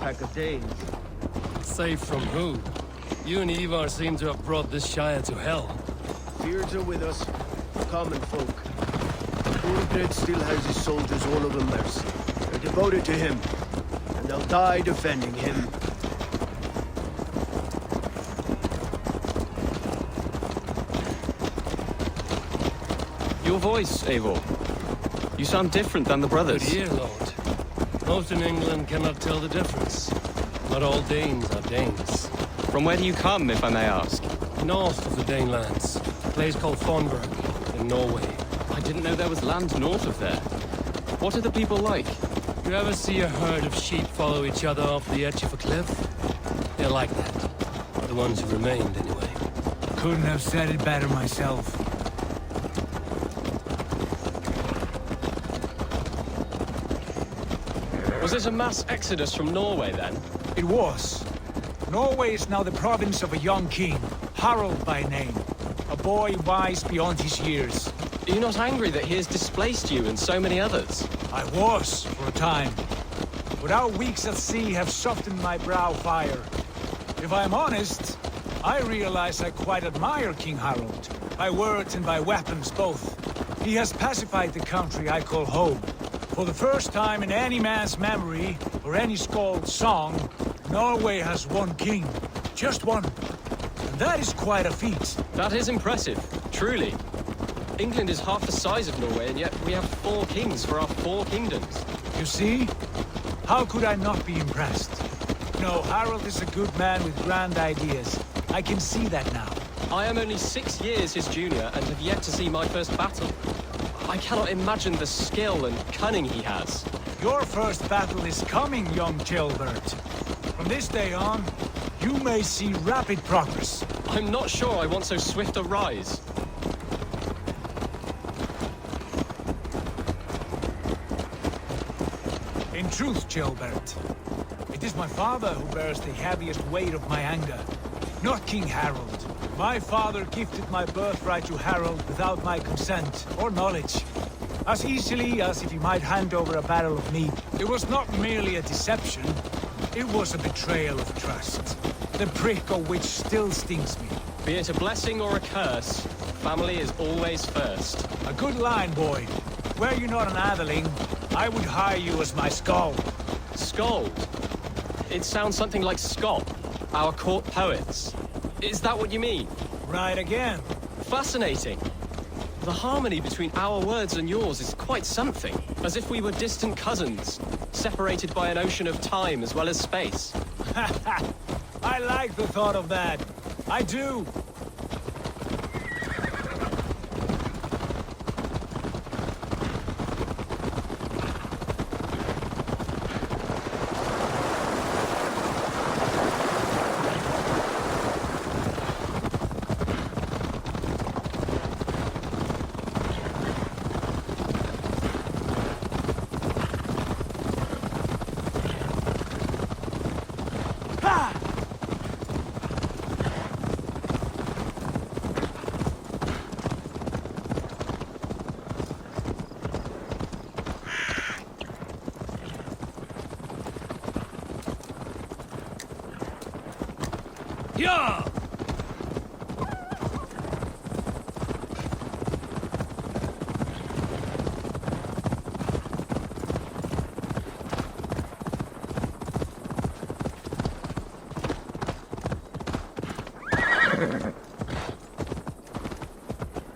pack of Danes. Safe from who? You and Ivar seem to have brought this Shire to hell. Beards are with us, common folk. Ulfred still has his soldiers all over mercy. They're devoted to him, and they'll die defending him. Your voice, Eivor. You sound different than the brothers. Good ear, Lord. Most in England cannot tell the difference. Not all Danes are Danes. From where do you come, if I may ask? North of the Danelands. A place called Fonberg, in Norway. I didn't know there was land north of there. What are the people like? You ever see a herd of sheep follow each other off the edge of a cliff? They're like that. The ones who remained, anyway. Couldn't have said it better myself. Was it a mass exodus from Norway, then? It was. Norway is now the province of a young king, Harald by name. A boy wise beyond his years. Are you not angry that he has displaced you and so many others? I was, for a time. But our weeks at sea have softened my brow fire. If I'm honest, I realize I quite admire King Harald. By words and by weapons both. He has pacified the country I call home. For the first time in any man's memory, or any skald's song, Norway has one king. Just one. And that is quite a feat. That is impressive, truly. England is half the size of Norway, and yet we have 4 kings for our 4 kingdoms. You see? How could I not be impressed? No, Harald is a good man with grand ideas. I can see that now. I am only 6 years his junior and have yet to see my first battle. I cannot imagine the skill and cunning he has. Your first battle is coming, young Chilbert. From this day on, you may see rapid progress. I'm not sure I want so swift a rise. In truth, Chilbert, it is my father who bears the heaviest weight of my anger, not King Harald. My father gifted my birthright to Harald without my consent or knowledge. As easily as if he might hand over a barrel of meat. It was not merely a deception, it was a betrayal of trust. The prick of which still stings me. Be it a blessing or a curse, family is always first. A good line, boy. Were you not an atheling, I would hire you as my skald. Skald? It sounds something like Scott, our court poets. Is that what you mean? Right again. Fascinating. The harmony between our words and yours is quite something. As if we were distant cousins, separated by an ocean of time as well as space. I like the thought of that. I do. Yeah!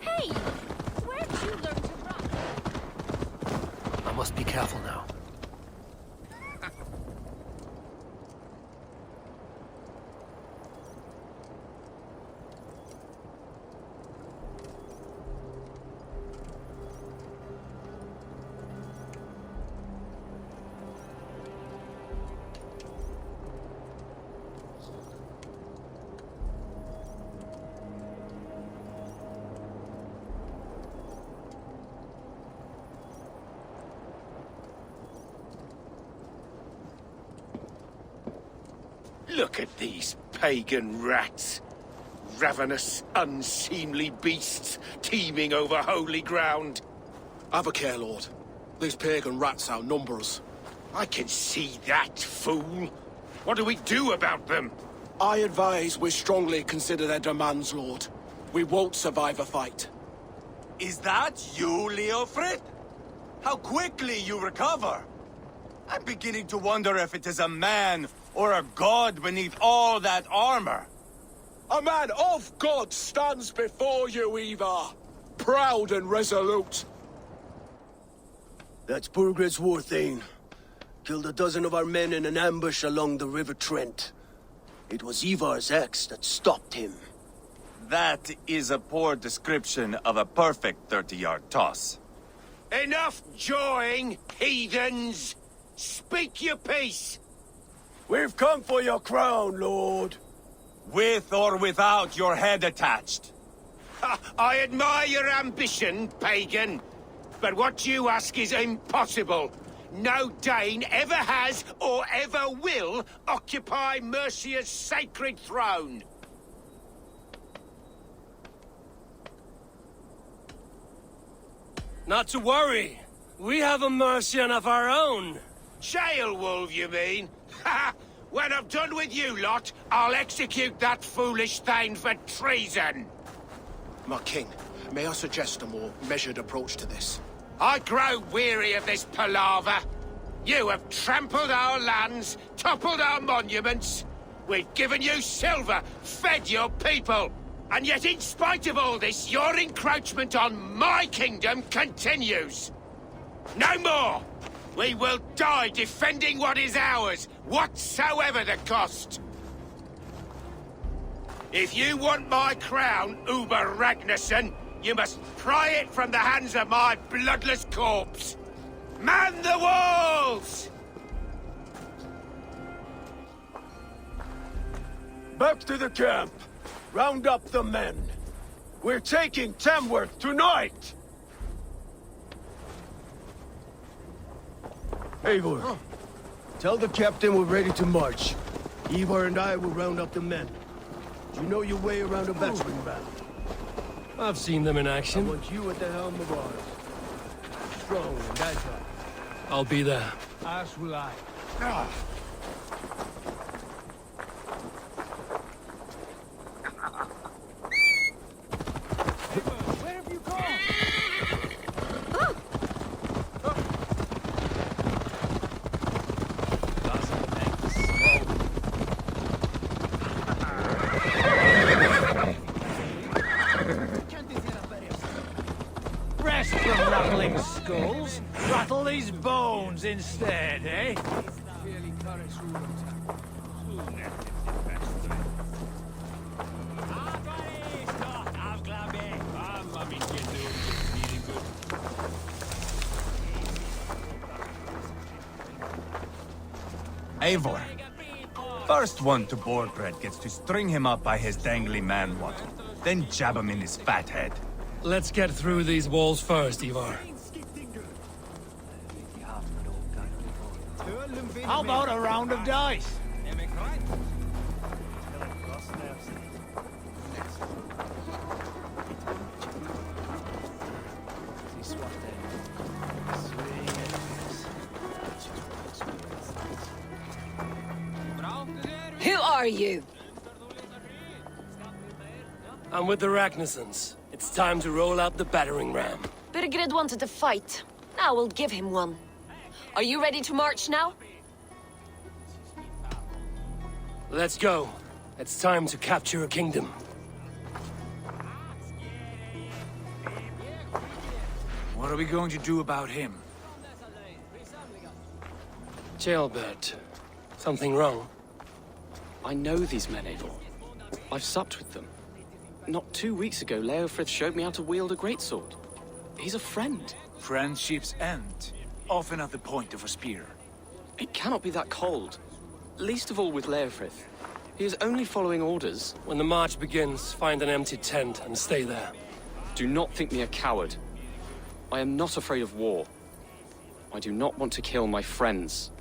Hey! Where'd you learn to run? I must be careful now. Look at these pagan rats. Ravenous, unseemly beasts teeming over holy ground. Have a care, Lord. These pagan rats outnumber us. I can see that, fool. What do we do about them? I advise we strongly consider their demands, Lord. We won't survive a fight. Is that you, Leofrid? How quickly you recover! I'm beginning to wonder if it is a man or a god beneath all that armor. A man of God stands before you, Ivar. Proud and resolute. That's Burgred's war thane. Killed a dozen of our men in an ambush along the River Trent. It was Ivar's axe that stopped him. That is a poor description of a perfect 30-yard toss. Enough jawing, heathens! Speak your piece! We've come for your crown, Lord. With or without your head attached. Ha, I admire your ambition, pagan. But what you ask is impossible. No Dane ever has or ever will occupy Mercia's sacred throne. Not to worry. We have a Mercian of our own. Jail wolf, you mean? Ha! When I'm done with you lot, I'll execute that foolish thing for treason. My king, may I suggest a more measured approach to this? I grow weary of this palaver. You have trampled our lands, toppled our monuments. We've given you silver, fed your people. And yet in spite of all this, your encroachment on my kingdom continues. No more! We will die defending what is ours, whatsoever the cost. If you want my crown, Uber Ragnarsson, you must pry it from the hands of my bloodless corpse. Man the walls! Back to the camp. Round up the men. We're taking Tamworth tonight! Eivor, tell the captain we're ready to march. Ivar and I will round up the men. Do you know your way around a battering ram? I've seen them in I action. want you at the helm of ours. Strong and agile. I'll be there. As will I. Where have you gone? Rest from rattling skulls. Rattle these bones instead, eh? Eivor. First one to Borgred gets to string him up by his dangly man-waddle, then jab him in his fat head. Let's get through these walls first, Ivar. How about a round of dice? Who are you? I'm with the Ragnarsons. It's time to roll out the battering ram. Birgrid wanted to fight. Now we'll give him one. Are you ready to march now? Let's go. It's time to capture a kingdom. What are we going to do about him? Jailbird. Something wrong? I know these men, Eivor. I've supped with them. Not 2 weeks ago, Leofrith showed me how to wield a greatsword. He's a friend. Friendships end, often at the point of a spear. It cannot be that cold. Least of all with Leofrith. He is only following orders. When the march begins, find an empty tent and stay there. Do not think me a coward. I am not afraid of war. I do not want to kill my friends.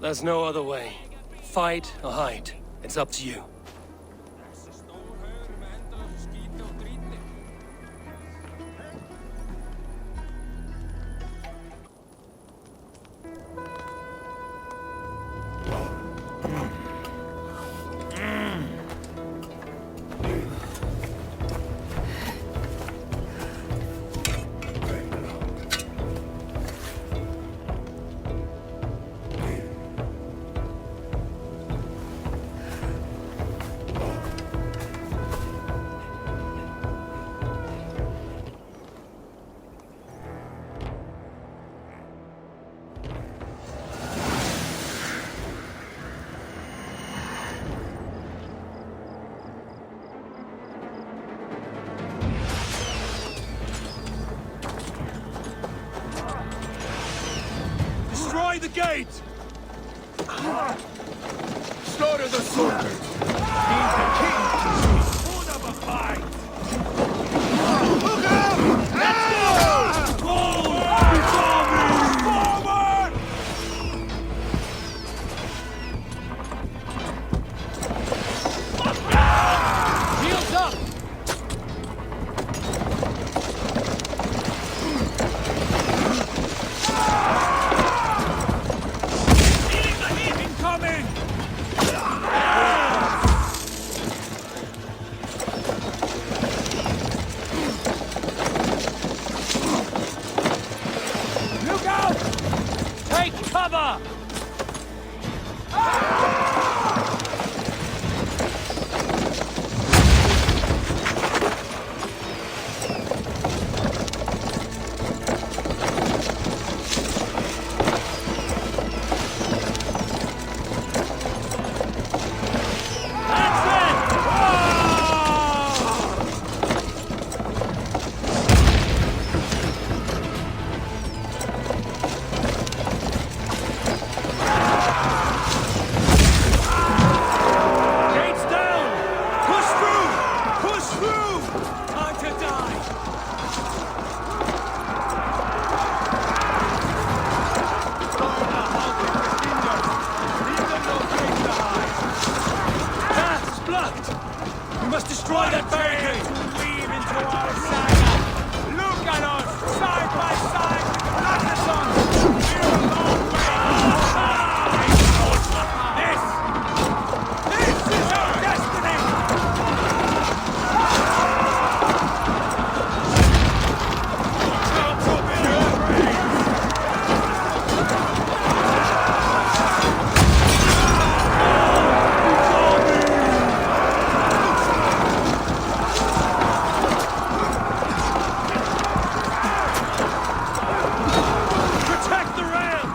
There's no other way. Fight or hide. It's up to you. gate! Slaughter the soldiers! He's the king to see. Put up a fight! Look out! Let's go! Forward! Forward! Shields up! Incoming! Look out! Take cover! Gates down! Push through! Push through! Time to die! Path is blocked! We must destroy that barricade! Weave into our saga! Look at us! Side by side with the Blacknesons! We're a long way! This is our destiny! Protect the ram!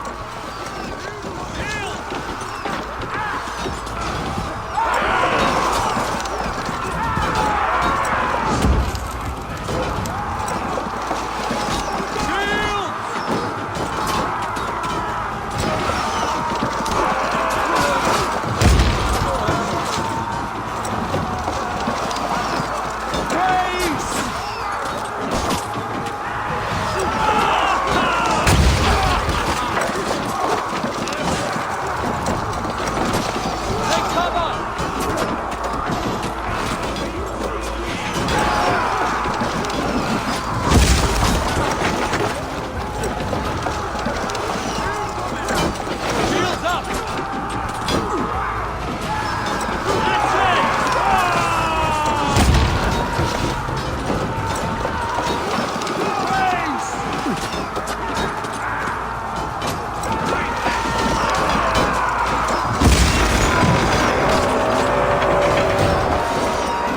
Take cover! Shields up! That's it!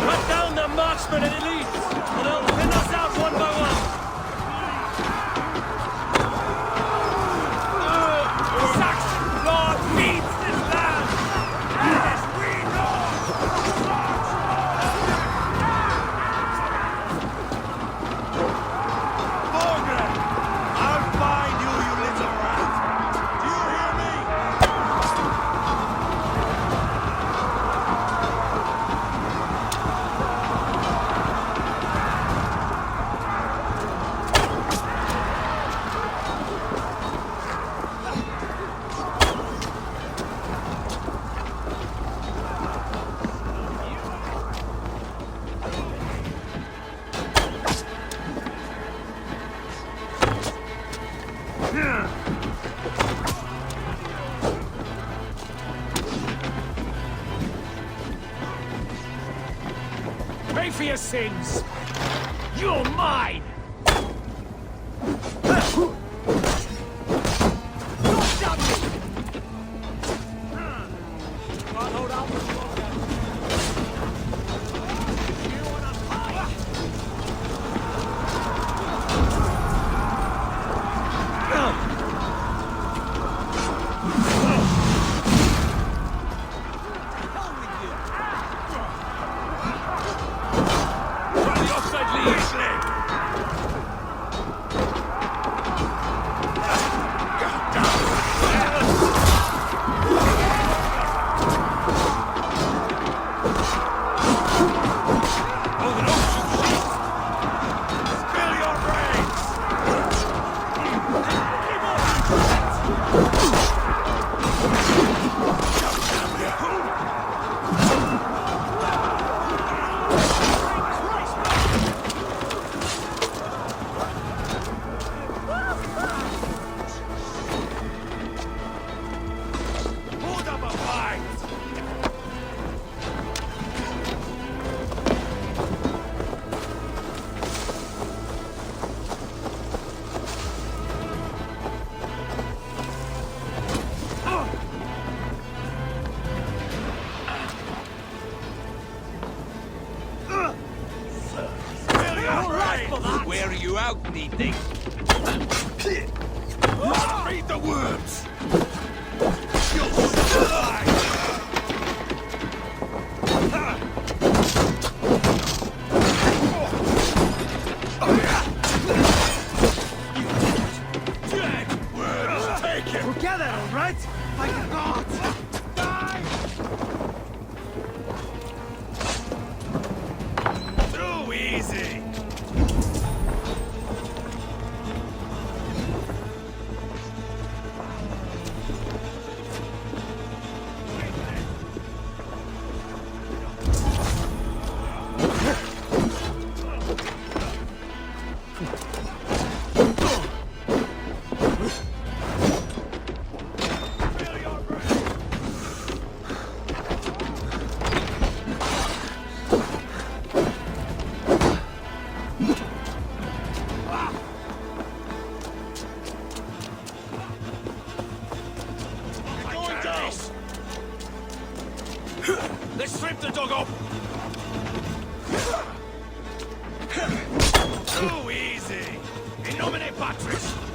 Cut down the marksmen and elites, or they'll pin us out one by one. Saxon blood feeds this land, as we know. Morgan! I'll find you, you little rat! Do you hear me? Pay for your sins! You're mine! Wear you out, meeting. Feed the worms! You'll die! Dead worms, take it! Together, all right? Like a god! Die! Too easy! Let's strip the dog off! Too easy! In nomine Patris!